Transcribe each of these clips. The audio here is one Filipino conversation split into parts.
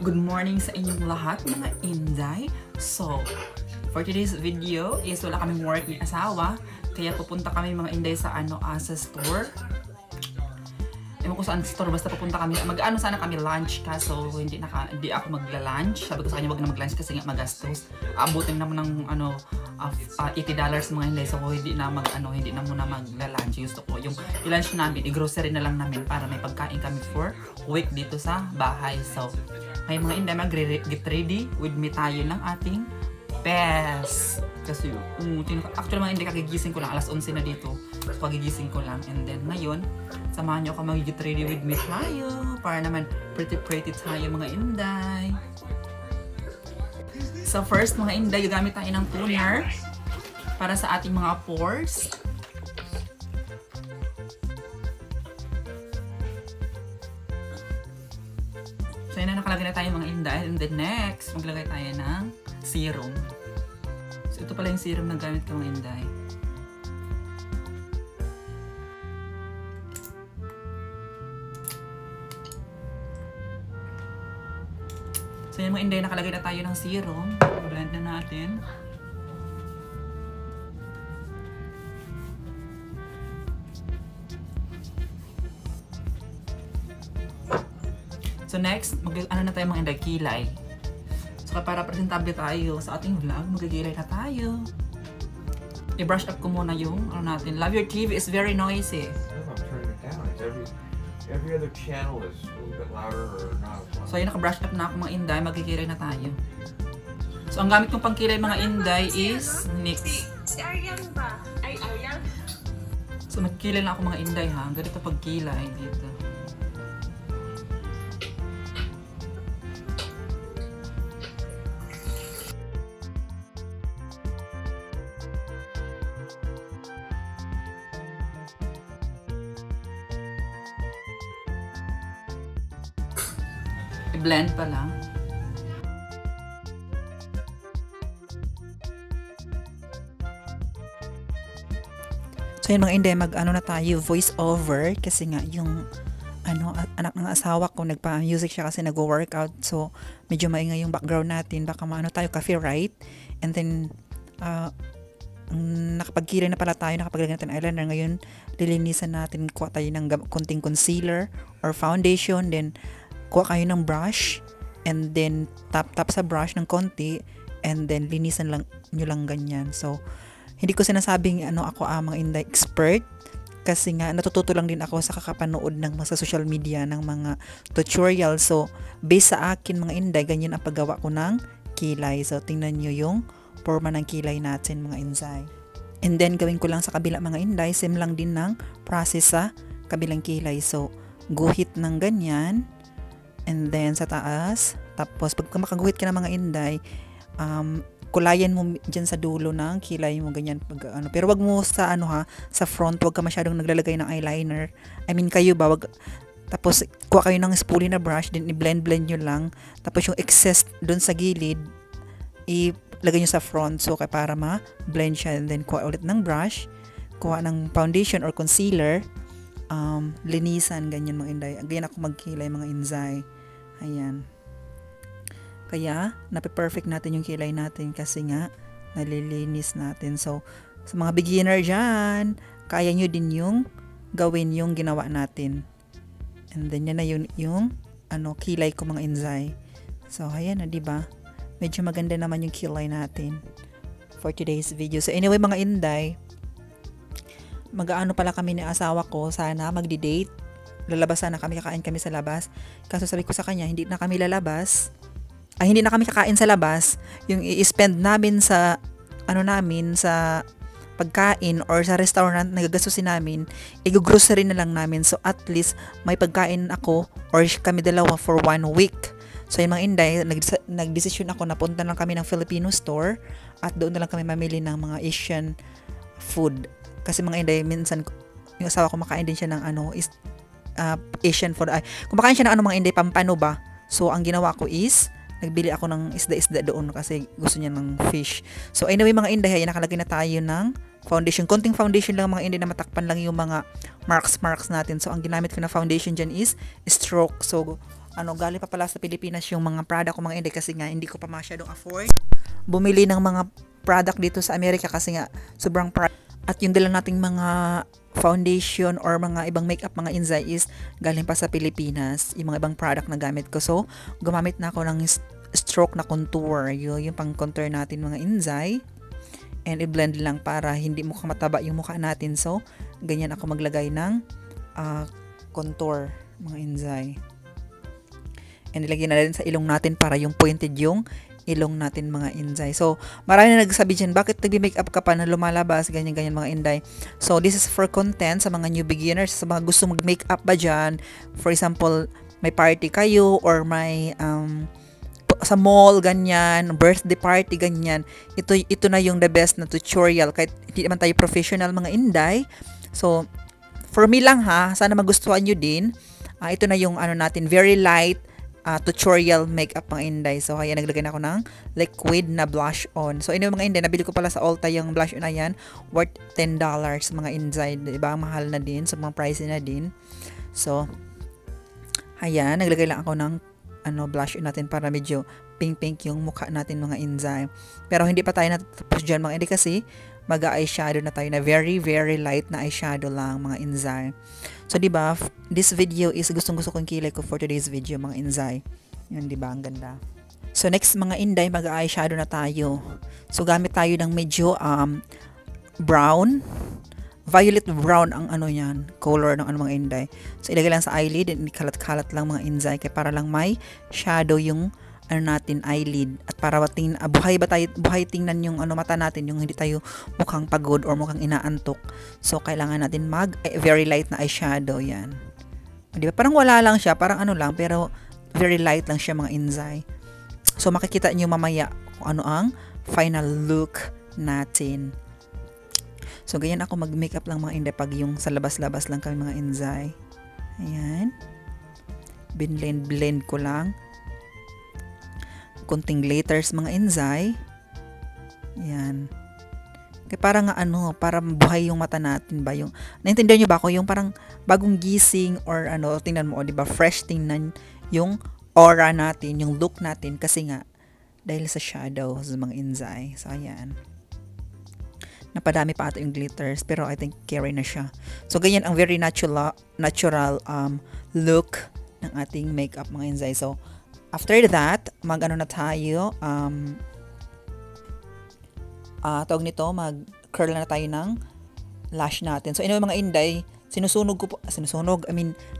Good morning sa inyong lahat mga Inday. So, for today's video is wala kaming work ni asawa. Kaya pupunta kami mga Inday sa sa store. Ewan ko saan store, basta pupunta kami. Mag-ano sana kami lunch ka, so hindi ako magla-lunch. Sabi ko sa kanya wag na mag-lunch kasi nga magastos. Abutin naman ng $80 mga Inday, so hindi na muna magla-lunch. Gusto ko yung lunch namin, i-grocery na lang namin para may pagkain kami for week dito sa bahay. So, may mga Inday mag-get ready with me tayo ng ating best. Kasi actually mga Inday kagigising ko lang, alas 11 na dito. So, pagigising ko lang, and then ngayon samahan nyo ako mag-get ready with me tayo para naman pretty tayo mga Inday. So first mga Inday, gagamit tayo ng toner para sa ating mga pores. So yun na, nakalagay na tayo mga Inday, and then next maglagay tayo ng serum. So ito pala yung serum na gamit ko mga Inday. So yan mga Inday, nakalagay na tayo ng serum. Blend na natin. So next, na tayo mga Inday, kilay. So para presentable tayo sa ating vlog, magagilay na tayo. I-brush up ko muna yung natin. Love Your TV is very noisy. I'm turning it down. It's every other channel is a little bit louder or not. So ayun, naka-brush up na ako mga Inday, magkikilay na tayo. So ang gamit kong pangkilay mga Inday is NYX. Si Ariel ba? Ay, Ariel? So magkilay na ako mga Inday ha. Ganito pagkilay dito. I-blend pa lang. So yun mga Inday, mag-ano na tayo, voice over, kasi nga yung anak ng asawa ko nagpa-music siya kasi nag-workout, so medyo maingay yung background natin, baka maano tayo copyright. And then nakapagkilay na pala tayo, nakapaglagay natin eyeliner. Ngayon lilinisan natin, kuha tayo ng konting concealer or foundation, then kuha kayo ng brush, and then tap sa brush ng konti, and then linisan lang nyo lang ganyan. So hindi ko sinasabing ako mga Inday expert, kasi nga natututo lang din ako sa kakapanood ng mga social media ng mga tutorial. So based sa akin mga Inday, ganyan ang paggawa ko ng kilay. So tingnan nyo yung forma ng kilay natin mga Inday. And then gawin ko lang sa kabila mga Inday, same lang din ng process sa kabilang kilay. So guhit ng ganyan, and then sa taas, tapos pag makaguhit ka ng mga Inday, kulayan mo dyan sa dulo ng kilay mo ganyan pero wag mo sa sa front, wag ka masyadong naglalagay ng eyeliner. I mean kayo ba, wag. Tapos kuha kayo ng spoolie na brush, then i-blend nyo lang, tapos yung excess doon sa gilid ilagay nyo sa front, so para ma-blend siya. And then kuha ulit ng brush, kuha ng foundation or concealer, linisan ganyan mga Inday. Ganyan ako magkilay mga Inday. Ayan. Kaya nape-perfect natin yung kilay natin kasi nga nalilinis natin. So sa mga beginner dyan, kaya nyo din yung gawin yung ginawa natin. And then yan na yung kilay ko mga Inday. So ayan na, diba? Medyo maganda naman yung kilay natin for today's video. So anyway mga Inday, mag-aano pala kami ni asawa ko, sana magdi-date. Lalabas sana kami, kakain kami sa labas. Kaso sabi ko sa kanya, hindi na kami lalabas. Hindi na kami kakain sa labas. Yung i-spend namin sa sa pagkain or sa restaurant na gagastusin namin, i-grocery na lang namin. So at least may pagkain ako or kami dalawa for 1 week. So yun mga Inday, nagdesisyon ako na punta lang kami ng Filipino store at doon na lang kami mamili ng mga Asian food. Kasi mga Inday, minsan yung asawa ko makain din siya ng Asian food. Kumakain siya ng mga Inday, pampano ba? So ang ginawa ko is nagbili ako ng isda doon kasi gusto niya ng fish. So anyway mga Inday, nakalagay na tayo ng foundation. Konting foundation lang mga Inday na matakpan lang yung mga marks natin. So ang ginamit ko na foundation dyan is Stroke. So galing pa pala sa Pilipinas yung mga product ko mga inday kasi nga hindi ko pa masyadong afford bumili ng mga product dito sa Amerika kasi nga sobrang price. At yung dala nating mga foundation or mga ibang makeup mga inzay is galing pa sa Pilipinas, yung mga ibang product na gamit ko. So, gumamit na ako ng stroke na contour, yung pang contour natin mga inzay. And i-blend lang para hindi mukhang mataba yung mukha natin. So, ganyan ako maglagay ng contour mga inzay. And ilagay na rin sa ilong natin para yung pointed yung ilong natin mga inday. So, marami na nagsasabi dyan, bakit nagbi-makeup ka pa na lumalabas, ganyan-ganyan mga inday. So, this is for content sa mga new beginners, sa mga gusto mag-makeup ba dyan. For example, may party kayo or may sa mall, ganyan, birthday party, ganyan. Ito na yung the best na tutorial. Kahit hindi naman tayo professional mga inday. So, for me lang ha, sana magustuhan nyo din. Ito na yung natin, very light tutorial makeup mga inday. So, kaya naglagay na ako ng liquid na blush on. So, mga inday, nabili ko pala sa Ulta yung blush on na yan. Worth $10 mga inday. Diba? Mahal na din. So, mga pricey na din. So, ayan, naglagay lang ako ng blush on natin para medyo pink-pink yung mukha natin mga inday. Pero hindi pa tayo natatapos dyan mga inday kasi mag-eyeshadow na tayo na very, very light na eyeshadow lang mga inday. So, diba, this video is gustong-gusto kong kilay ko for today's video, mga inzay. Yun, diba, ang ganda. So, next, mga inday, mag-eyeshadow na tayo. So, gamit tayo ng medyo brown. Violet brown ang yan, color ng mga inday. So, ilagay lang sa eyelid, and kalat-kalat lang mga inzay, kaya para lang may shadow yung natin eyelid at para buhay tingnan yung mata natin, yung hindi tayo mukhang pagod or mukhang inaantok. So kailangan natin very light na eyeshadow yan. Di ba? Parang wala lang siya, parang lang, pero very light lang siya mga inzay. So makikita niyo mamaya kung ano ang final look natin. So ganyan ako mag-makeup lang mga inday pag yung sa labas-labas lang kami mga inzay. Ayan. Blend ko lang. Kunting glitters mga inzay. Yan. Kaya parang para buhay yung mata natin ba yung naintindihan niyo ba ako yung parang bagong gising or tingnan mo di ba fresh tingnan yung aura natin, yung look natin kasi nga dahil sa shadows mga inzay. So ayan. Napadami pa ata yung glitters pero I think carry na siya. So ganyan ang very natural look ng ating makeup mga inzay. So after that, na tayo, tawag nito, mag-curl na tayo ng lash natin. So, mga inday,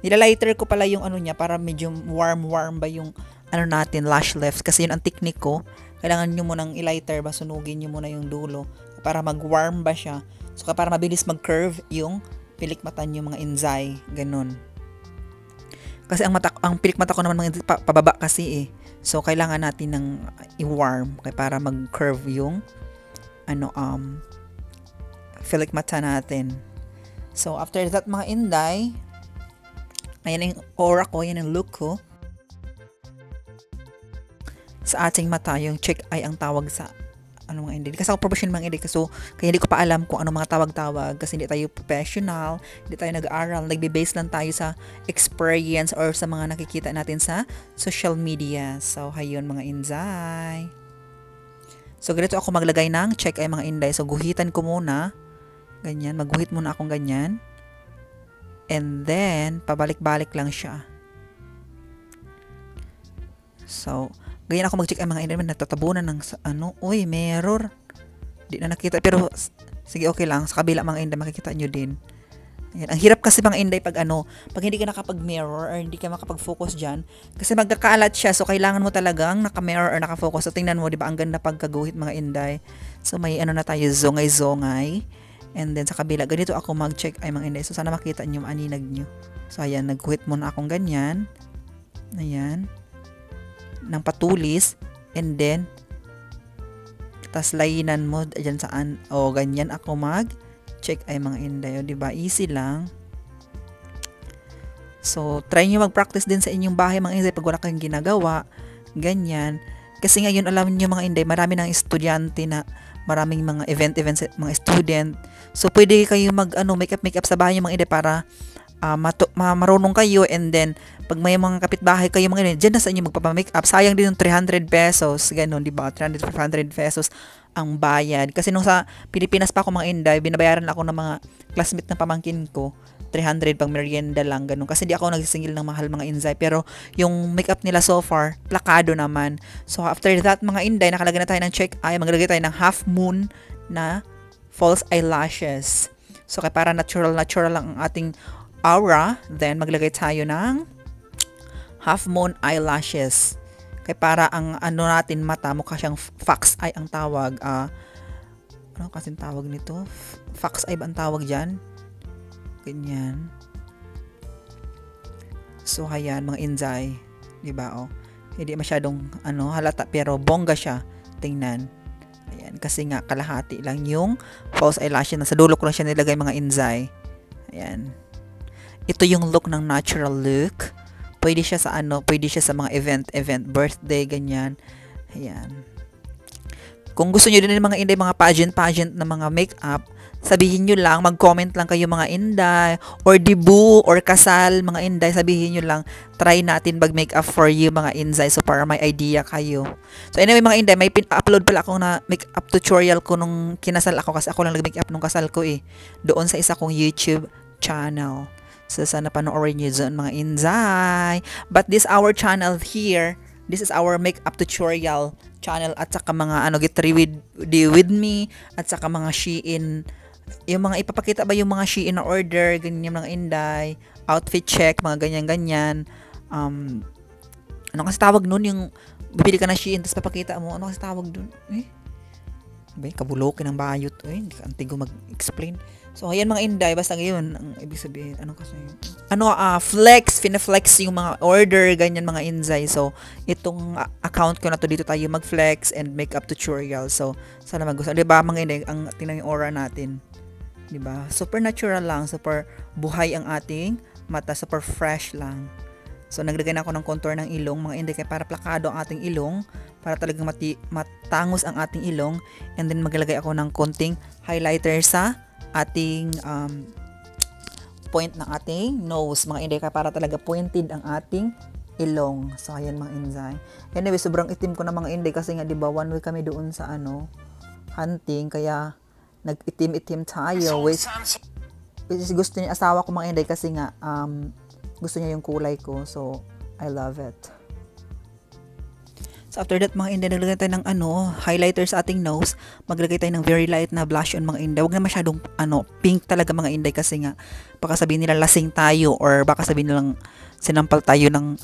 nilalighter ko pala yung niya para medyo warm ba yung natin, lash lifts. Kasi yun ang technique ko. Kailangan nyo munang ilighter ba, sunugin nyo muna yung dulo para mag-warm ba siya. So, para mabilis mag-curve yung pilikmata nyo mga inzay. Ganun. Kasi ang pilik mata ko naman mga pababa kasi So, kailangan natin ng i-warm para mag-curve yung pilik mata natin. So, after that mga inday, ayan yung aura ko, yan yung look ko. Sa ating mata, yung check eye ang tawag sa mga inday. Kasi ako professional mga inday. So, kaya hindi ko pa alam kung mga tawag-tawag kasi hindi tayo professional, hindi tayo nag-aaral. Nagbe-base lang tayo sa experience or sa mga nakikita natin sa social media. So, hayun mga inday. So, ganito ako maglagay ng check eye mga inday. So, guhitan ko muna. Ganyan. Magguhit muna akong ganyan. And then, pabalik-balik lang siya. So, ganyan ako mag-check ang mga inday, natatabunan ng uy, mirror. Di na nakita, pero sige, okay lang. Sa kabila mga inday, makikita nyo din. Ayan. Ang hirap kasi mga inday pag pag hindi ka nakapag-mirror or hindi ka makapag-focus dyan, kasi magkakaalat siya. So, kailangan mo talagang naka-mirror or naka-focus. So, tingnan mo, di ba, ang ganda pagkaguhit mga inday. So, may na tayo, zongay-zongay. And then, sa kabila, ganito ako mag-check ay mga inday. So, sana makita nyo, aninag nyo. So, ayan, nagguhit muna akong ganyan. Ayan. Ng patulis, and then tas layinan mo dyan saan ganyan ako mag-check ay mga inday, diba? Easy lang. So, try nyo mag-practice din sa inyong bahay mga inday pag wala kayong ginagawa, ganyan. Kasi ngayon, alam nyo mga inday, marami ng estudyante na maraming mga events, mga student. So, pwede kayo makeup sa bahay nyo mga inday para marunong kayo, and then pag may mga kapitbahay kayo mga ganyan, dyan na sa inyo magpapa-makeup. Sayang din yung 300 pesos, ganun, di ba? 300 to 500 pesos ang bayad. Kasi nung sa Pilipinas pa ako mga Inday, binabayaran ako ng mga classmate ng pamangkin ko, 300 pang merienda lang, ganun. Kasi di ako nagsisingil ng mahal mga Inday. Pero yung makeup nila so far, plakado naman. So after that mga Inday, nakalagay na tayo ng check eye, maglagay tayo ng half moon na false eyelashes. So kaya para natural lang ang ating aura, then maglagay tayo ng half moon eyelashes. Kaya para ang ano natin mata, mukha siyang fox eye ang tawag. Ano kasing tawag nito? Fox eye ba ang tawag dyan? Ganyan. So ayan mga Inday, di ba oh? Hindi masyadong halata, pero bongga siya tingnan. Ayan, kasi nga kalahati lang yung false eyelash, na sa dulo ko lang siya nilagay mga Inday. Ayan. Ito yung look ng natural look. Pwede siya sa pwede siya sa mga event, birthday, ganyan. Ayan. Kung gusto niyo din ng mga Inday, mga pageant na mga makeup, sabihin nyo lang, mag-comment lang kayo mga Inday, or debut, or kasal, mga Inday, sabihin nyo lang, try natin mag-makeup for you, mga Inday, so para may idea kayo. So anyway, mga Inday, may upload pala ako na makeup tutorial ko nung kinasal ako, kasi ako lang nag-makeup nung kasal ko doon sa isa kong YouTube channel. So sana panoorin nyo dyan, mga Inday. But this our channel here, this is our makeup tutorial channel, at saka mga get ready with me, at saka mga Shein, yung mga ipapakita ba yung mga Shein na order, ganyan mga Inday, outfit check, mga ganyan-ganyan. Ano kasi tawag nun, yung bibili ka ng Shein tapos papakita mo, ano kasi tawag dun? Kabulokin ng bayot. Hindi ka antigo mag-explain. So, ayan mga Inday, basta ngayon, ang ibig sabihin, ano kasi fina-flex yung mga order, ganyan mga Inday. So, itong account ko na to, dito tayo mag-flex and makeup tutorial. So, sana magustuhan. Diba mga Inday, ang tingnan yung aura natin. Diba? Super natural lang, super buhay ang ating mata, super fresh lang. So, naglagay na ako ng contour ng ilong, mga Inday, kaya para plakado ang ating ilong, para talagang matangos ang ating ilong. And then, maglagay ako ng konting highlighter sa ating point ng ating nose, mga Inday, kaya para talaga pointed ang ating ilong. So, ayan mga Inday. Anyway, sobrang itim ko na mga Inday, kasi nga, diba, 1 week kami doon sa hunting, kaya nag-itim-itim tayo, which is gusto niya asawa ko mga Inday, kasi nga gusto niya yung kulay ko, so I love it. So after that mga Inday, naglagay tayo ng highlighter sa ating nose, maglagay tayo ng very light na blush on mga Inday. Huwag na masyadong pink talaga mga Inday, kasi nga baka sabihin nila lasing tayo, or baka sabihin nilang sinampal tayo ng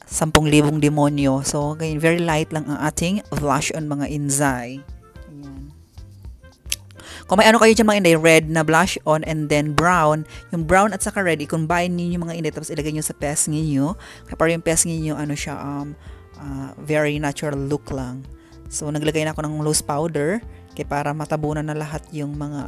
10,000 demonyo. So ganyan, very light lang ang ating blush on mga Inday. Ayan. Kung may kayo dyan mga Inday, red na blush on, and then brown. Yung brown at saka red, i-combine niyo mga Inday, tapos ilagay niyo sa pes niyo. Kaya para yung pes niyo, siya, very natural look lang. So, naglagay na ako ng loose powder, kaya para matabunan na lahat yung mga,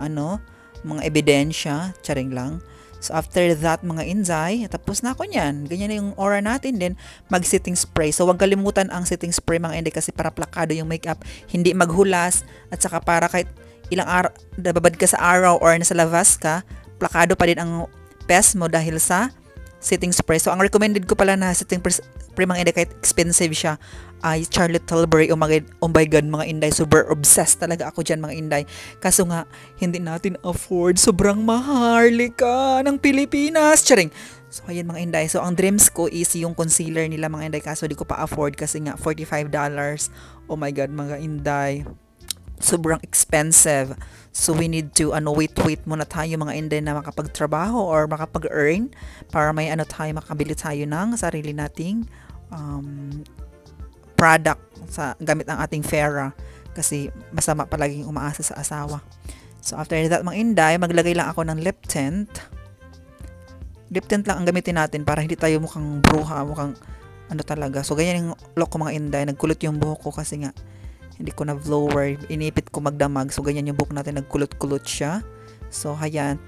mga ebidensya, charing lang. So, after that, mga Inday, tapos na ako niyan. Ganyan na yung aura natin. Then, mag-setting spray. So, huwag kalimutan ang setting spray, mga Inday, kasi para plakado yung makeup, hindi maghulas, at saka para kahit ilang araw, nababad ka sa araw or nasa labas ka, plakado pa din ang pes mo dahil sa setting spray. So, ang recommended ko pala na setting spray mga Inday, kahit expensive siya, ay Charlotte Tilbury. Oh my God, mga Inday, super obsessed talaga ako dyan mga Inday. Kaso nga, hindi natin afford. Sobrang maharlika ng Pilipinas. Charing. So, ayan mga Inday. So, ang dreams ko is yung concealer nila mga Inday. Kaso, di ko pa afford kasi nga, $45. Oh my God, mga Inday. Sobrang expensive. So, we need to, wait muna tayo mga Inday na makapagtrabaho or makapag-earn para may makabili tayo ng sarili nating product gamit ang ating pera. Kasi, masama palaging umaasa sa asawa. So, after that mga Inday, maglagay lang ako ng lip tint. Lip tint lang ang gamitin natin para hindi tayo mukhang bruha, mukhang talaga. So, ganyan yung look ko mga Inday. Nagkulot yung buhok ko kasi nga, hindi ko na blower, inipit ko magdamag. So, ganyan yung book natin, nagkulot-kulot siya. So, ayan.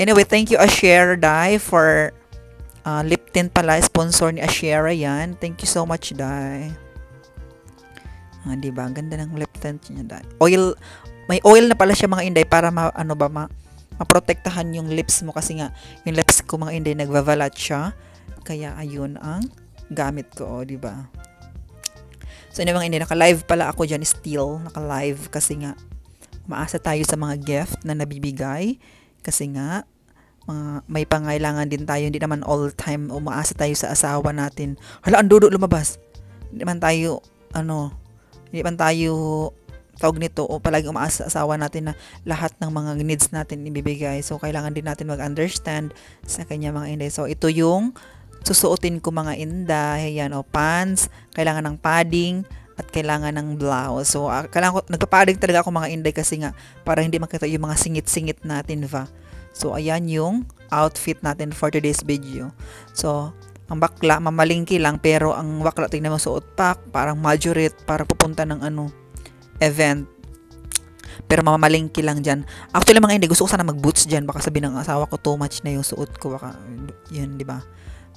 Anyway, thank you Ashera Dai for lip tint pala. Sponsor ni Ashera yan. Thank you so much, Dai. Diba? Ganda ng lip tint niya, Dai. Oil, may oil na pala siya mga Inday para maprotektahan yung lips mo kasi nga yung lips ko mga inday nagvavalat siya. Kaya ayun ang gamit ko, di ba? So yun mga inday, naka-live pala ako dyan still, naka-live kasi nga umaasa tayo sa mga gift na nabibigay kasi nga may pangailangan din tayo, hindi naman all time umaasa tayo sa asawa natin. Hala, ang dudo lumabas. Hindi man tayo tawag nito o palagi umaasa sa asawa natin na lahat ng mga needs natin ibibigay. So kailangan din natin mag-understand sa kanya mga inday. So ito yung susuotin ko mga inday, yan o pants, kailangan ng padding at kailangan ng blouse. So kailangan ko, nagpa-padding talaga ako mga inday kasi nga para hindi makita yung mga singit-singit natin va. So ayan yung outfit natin for today's video. So ang bakla mamalingki lang pero ang bakla tingnan mo suot pack, parang majorette para pupunta ng event. Pero mamamalingki lang dyan. Actually mga hindi, gusto ko sana mag-boots dyan. Baka sabihin ng asawa ko too much na yung suot ko. Baka, yun, di ba?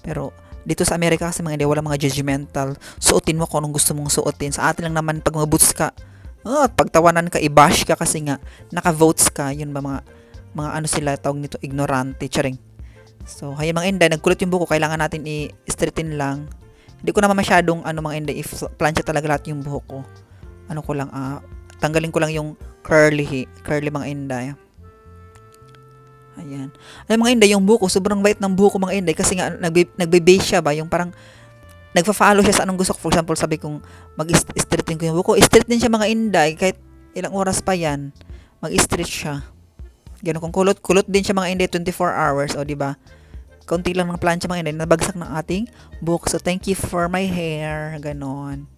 Pero dito sa Amerika kasi mga hindi, wala mga judgmental. Suotin mo kung anong gusto mong suotin. Sa atin lang naman pag mag-boots ka, at pagtawanan ka, i-bash ka kasi nga naka-votes ka. Yun ba mga sila tawag nito, ignorante, charing. So, hay mga inday, nagkulot yung buko, kailangan natin i-straighten lang. Hindi ko naman masyadong mga inday, i-plancha talaga lahat yung buhok ko. Ko lang, tanggalin ko lang yung curly mga inday. Ayan. Ay mga inday, yung buko, sobrang bait ng buko mga inday kasi nga nagbe-base siya ba, yung parang nagfa-follow siya sa anong gusto ko. For example, sabi kong mag-straighten ko yung buko, straight din siya mga inday kahit ilang oras pa yan, mag-straight siya. Ganun kung kulot din siya mga inday 24 hours, o di ba? Kaunti lang ng plancha mga inday, nabagsak ng ating buhok. So thank you for my hair, ganon.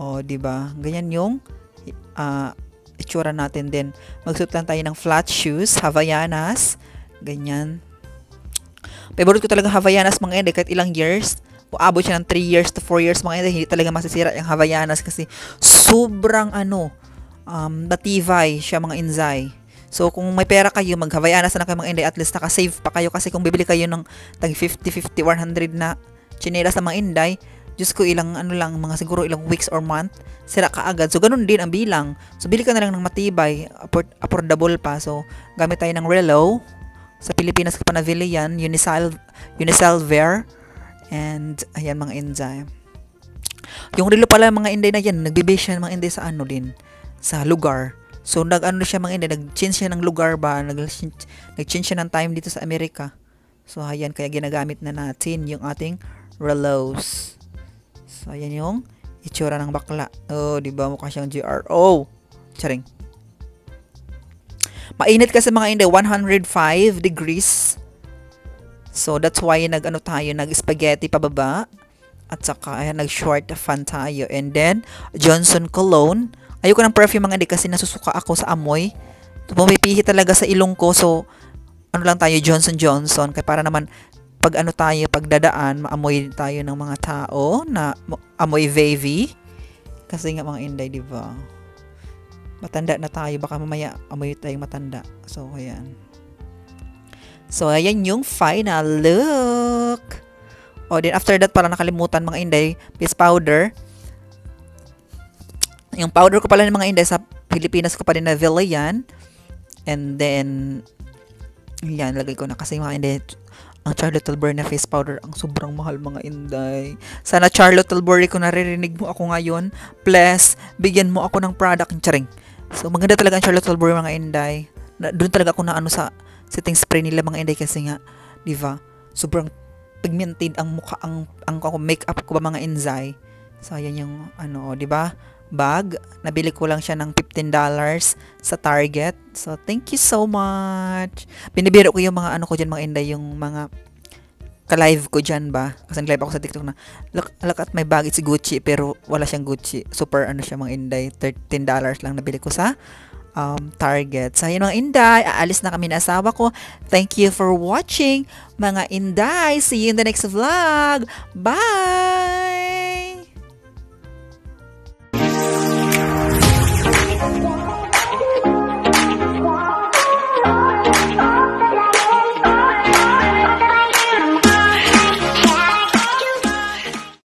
O, di ba? Ganyan yung itsura natin din. Magsuot lang tayo ng flat shoes, Havaianas. Ganyan. Favorite ko talaga Havaianas mga inday kahit ilang years. Uabot siya ng 3 years to 4 years mga inday. Hindi talaga masisira yung Havaianas kasi sobrang natibay siya mga inzay. So, kung may pera kayo, mag-Havaianas na kayo mga inday, at least naka-save pa kayo kasi kung bibili kayo ng tag 50, 100 na chinelas na mga inday, Diyos ko, ilang mga siguro ilang weeks or month, sira ka agad. So, ganun din ang bilang. So, bili ka na lang ng matibay, affordable pa. So, gamit tayo ng Relo. Sa Pilipinas ka pa nabili yan, Unisalver. And, ayan mga inday. Yung Relo pala mga inday na yan, nagbe-base siya mga inday sa din, sa lugar. So, siya mga inday, nag-change siya ng lugar ba, nag-change siya ng time dito sa Amerika. So, ayan, kaya ginagamit na natin yung ating Relos. So, ayan yung itsura ng bakla. Oh, di ba? Mukha siyang GRO. Charing. Mainit kasi mga inday, 105 degrees. So, that's why nag-spaghetti pababa. At saka, ayan, nag-short fan tayo. And then, Johnson Cologne. Ayoko ng perfume mga inday kasi nasusuka ako sa amoy. Pumipihi talaga sa ilong ko. So, lang tayo, Johnson. Kaya para naman, pag pagdadaan, maamoy tayo ng mga tao na amoy vavy. Kasi nga mga inday, di ba? Matanda na tayo, baka mamaya amoy tayong matanda. So, ayan. So, ayan yung final look. O, then after that, pala nakalimutan mga inday, face powder. Yung powder ko pala ng mga inday sa Pilipinas ko pa din na Villa yan. And then, yan, lagay ko na kasi mga inday, ang Charlotte Tilbury na face powder, ang sobrang mahal mga inday. Sana Charlotte Tilbury, kung naririnig mo ako ngayon, please, bigyan mo ako ng product. Charing. So, maganda talaga ang Charlotte Tilbury mga inday. Doon talaga ako na sa setting spray nila mga inday kasi nga, di ba? Sobrang pigmented ang mukha, ang makeup ko ba mga inday. So, ayan yung, di ba? Bag. Nabili ko lang siya ng $15 sa Target. So, thank you so much. Binibiro ko yung mga ko dyan, mga inday, yung mga ka-live ko dyan ba. Kasi nag-live ako sa TikTok na, look at my bag, it's Gucci, pero wala siyang Gucci. Super, siya mga inday. $13 lang nabili ko sa Target. So, yun mga inday, aalis na kami na asawa ko. Thank you for watching, mga inday. See you in the next vlog. Bye!